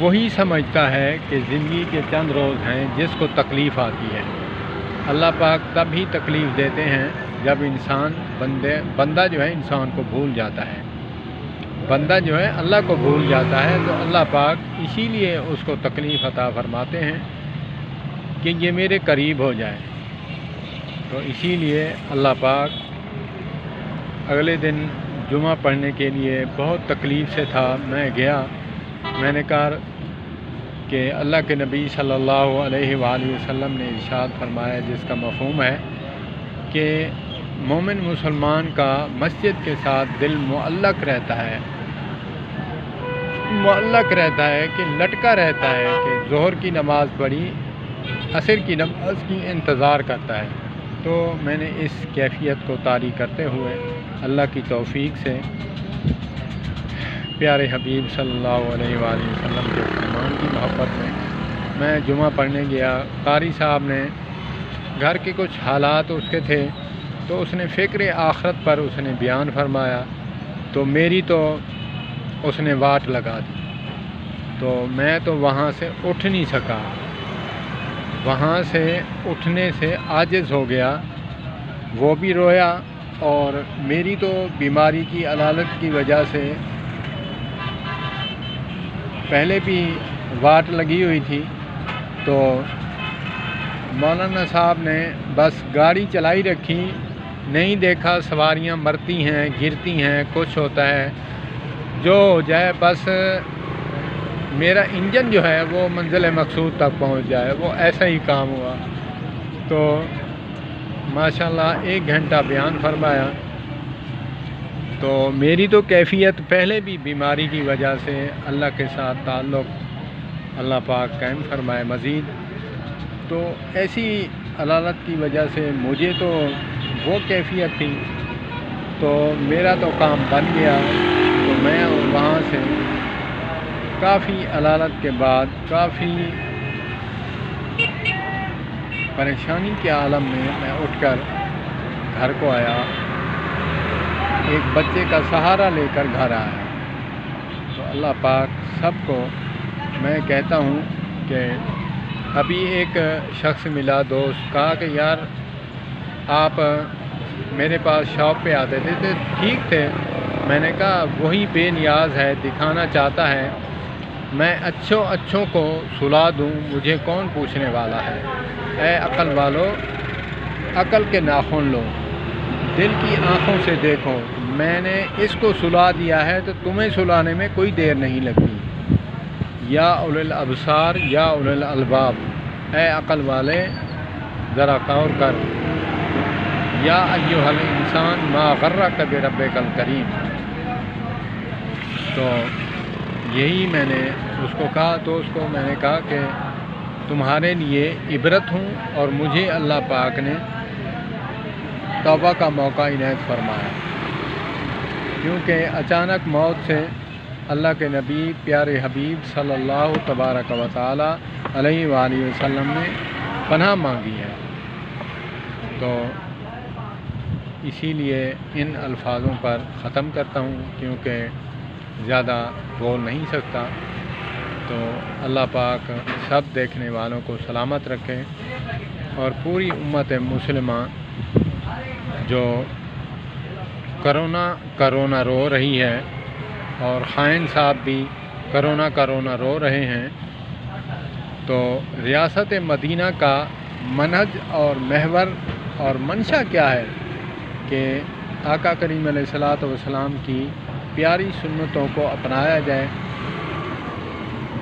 وہی سمجھتا ہے کہ زندگی کے چند روز ہیں جس کو تکلیف آتی ہے۔ اللہ پاک تب ہی تکلیف دیتے ہیں جب بندہ جو ہے انسان کو بھول جاتا ہے، بندہ جو ہے اللہ کو بھول جاتا ہے، تو اللہ پاک اسی لیے اس کو تکلیف عطا فرماتے ہیں کہ یہ میرے قریب ہو جائے۔ تو اسی لیے اللہ پاک اگلے دن جمعہ پڑھنے کے لیے بہت تکلیف سے تھا، میں گیا، میں نے کہا کہ اللہ کے نبی صلی اللہ علیہ وآلہ وسلم نے ارشاد فرمایا، جس کا مفہوم ہے کہ مومن مسلمان کا مسجد کے ساتھ دل معلق رہتا ہے، کہ لٹکا رہتا ہے کہ ظہر کی نماز پڑھی، عصر کی نماز کی انتظار کرتا ہے۔ تو میں نے اس کیفیت کو طاری کرتے ہوئے اللہ کی توفیق سے پیارے حبیب صلی اللہ علیہ وآلہ وسلم کے فرمان کی محبت میں جمعہ پڑھنے گیا۔ قاری صاحب نے گھر کے کچھ حالات اس کے تھے، تو اس نے فکر آخرت پر اس نے بیان فرمایا، تو میری تو اس نے واٹ لگا دی، تو میں تو وہاں سے اٹھ نہیں سکا، وہاں سے اٹھنے سے عاجز ہو گیا، وہ بھی رویا، اور میری تو بیماری کی علالت کی وجہ سے پہلے بھی واٹ لگی ہوئی تھی، تو مولانا صاحب نے بس گاڑی چلائی رکھی، نہیں دیکھا سواریاں مرتی ہیں، گرتی ہیں، کچھ ہوتا ہے، جو ہو جائے بس میرا انجن جو ہے وہ منزل مقصود تک پہنچ جائے، وہ ایسا ہی کام ہوا۔ تو ماشاءاللہ 1 گھنٹہ بیان فرمایا، تو میری تو کیفیت پہلے بھی بیماری کی وجہ سے اللہ کے ساتھ تعلق اللہ پاک قائم فرمائے مزید، تو ایسی علالت کی وجہ سے مجھے تو وہ کیفیت تھی، تو میرا تو کام بن گیا، تو میں وہاں سے کافی علالت کے بعد کافی پریشانی کے عالم میں اٹھ کر گھر کو آیا، ایک بچے کا سہارا لے کر گھر آیا۔ تو اللہ پاک سب کو، میں کہتا ہوں کہ ابھی ایک شخص ملا دوست، کہا کہ یار آپ میرے پاس شاپ پہ آتے تھے، تو ٹھیک تھے، میں نے کہا وہی بے نیاز ہے، دکھانا چاہتا ہے، میں اچھوں کو سلا دوں، مجھے کون پوچھنے والا ہے۔ اے عقل والو، عقل کے ناخن لو، دل کی آنکھوں سے دیکھو، میں نے اس کو سلا دیا ہے تو تمہیں سلانے میں کوئی دیر نہیں لگتی۔ یا اولی الابصار یا اولی الالباب، اے عقل والے ذرا غور کر، یا ایھا الانسان ما غرک بربک الکریم۔ تو یہی میں نے اس کو کہا، تو اس کو میں نے کہا کہ تمہارے لیے عبرت ہوں، اور مجھے اللہ پاک نے توبہ کا موقع عنایت فرمایا، کیونکہ اچانک موت سے اللہ کے نبی پیارے حبیب صلی اللہ تبارک و تعالی علیہ وآلہ وسلم نے پناہ مانگی ہے۔ تو اسی لیے ان الفاظوں پر ختم کرتا ہوں، کیونکہ زیادہ بول نہیں سکتا۔ تو اللہ پاک سب دیکھنے والوں کو سلامت رکھے، اور پوری امت مسلمہ جو کرونا رو رہی ہے، اور خائن صاحب بھی کرونا رو رہے ہیں، تو ریاست مدینہ کا منہج اور محور اور منشا کیا ہے کہ آقا کریم علیہ الصلوۃ والسلام کی پیاری سنتوں کو اپنایا جائے،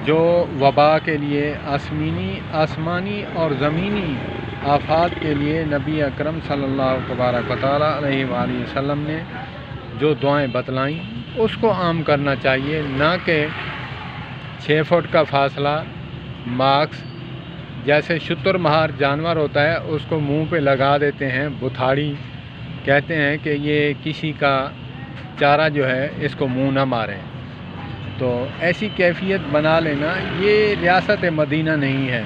جو وبا کے لیے آسمانی اور زمینی آفات کے لیے نبی اکرم صلی اللہ تبارک و تعالی علیہ وآلہ وسلم نے جو دعائیں بتلائیں اس کو عام کرنا چاہیے، نہ کہ 6 فٹ کا فاصلہ، ماسک، جیسے شتر مہار جانور ہوتا ہے اس کو منہ پہ لگا دیتے ہیں، بتھاڑی کہتے ہیں کہ یہ کسی کا چارہ جو ہے اس کو منہ نہ ماریں، تو ایسی کیفیت بنا لینا یہ ریاست مدینہ نہیں ہے،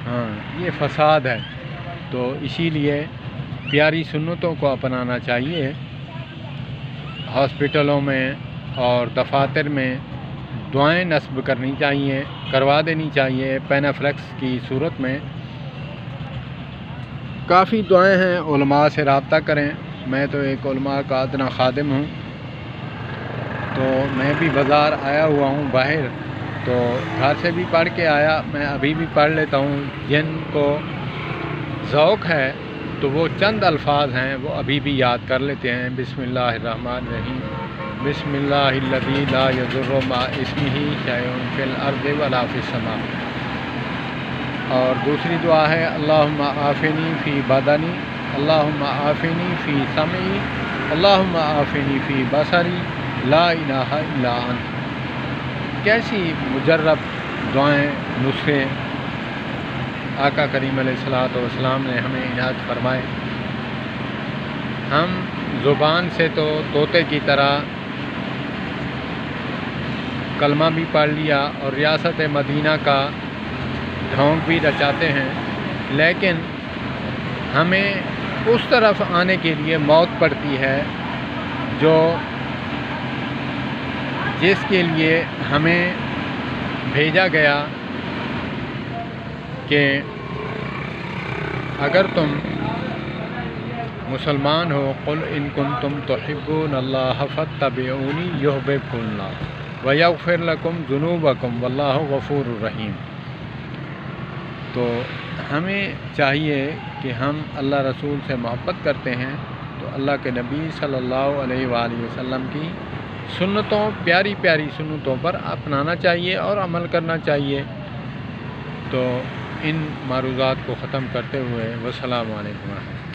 ہاں یہ فساد ہے۔ تو اسی لیے پیاری سنتوں کو اپنانا چاہیے، ہاسپٹلوں میں اور دفاتر میں دعائیں نصب کرنی چاہیے، کروا دینی چاہیے پینافلیکس کی صورت میں۔ کافی دعائیں ہیں، علماء سے رابطہ کریں۔ میں تو ایک علماء کا ادنا خادم ہوں، تو میں بھی بازار آیا ہوا ہوں باہر، تو گھر سے بھی پڑھ کے آیا، میں ابھی بھی پڑھ لیتا ہوں۔ جن کو ذوق ہے تو وہ چند الفاظ ہیں وہ ابھی بھی یاد کر لیتے ہیں۔ بسم اللہ الرحمن الرحیم، بسم اللہ الذی لا یضر مع اسمہ شیء فی الارض ولا فی السماء۔ اور دوسری دعا ہے اللہم عافنی فی بدنی، اللہم عافنی فی سمعی، اللہم عافنی فی بصری، لا الہ الا انت۔ کیسی مجرب دعائیں، نسخے آقا کریم علیہ الصلوۃ والسلام نے ہمیں عنایت فرمائے۔ ہم زبان سے تو طوطے کی طرح کلمہ بھی پڑھ لیا اور ریاست مدینہ کا ڈھونگ بھی رچاتے ہیں، لیکن ہمیں اس طرف آنے کے لیے موت پڑتی ہے جس کے لیے ہمیں بھیجا گیا کہ اگر تم مسلمان ہو قل ان کنتم تحبون اللہ فاتبعونی یحببکم اللہ ویغفر لکم ذنوبکم واللہ غفور الرحیم۔ تو ہمیں چاہیے کہ ہم اللہ رسول سے محبت کرتے ہیں تو اللہ کے نبی صلی اللہ علیہ وآلہ وسلم کی سنتوں، پیاری پیاری سنتوں پر اپنانا چاہیے اور عمل کرنا چاہیے۔ تو ان معروضات کو ختم کرتے ہوئے والسلام علیکم ورحمۃ اللہ۔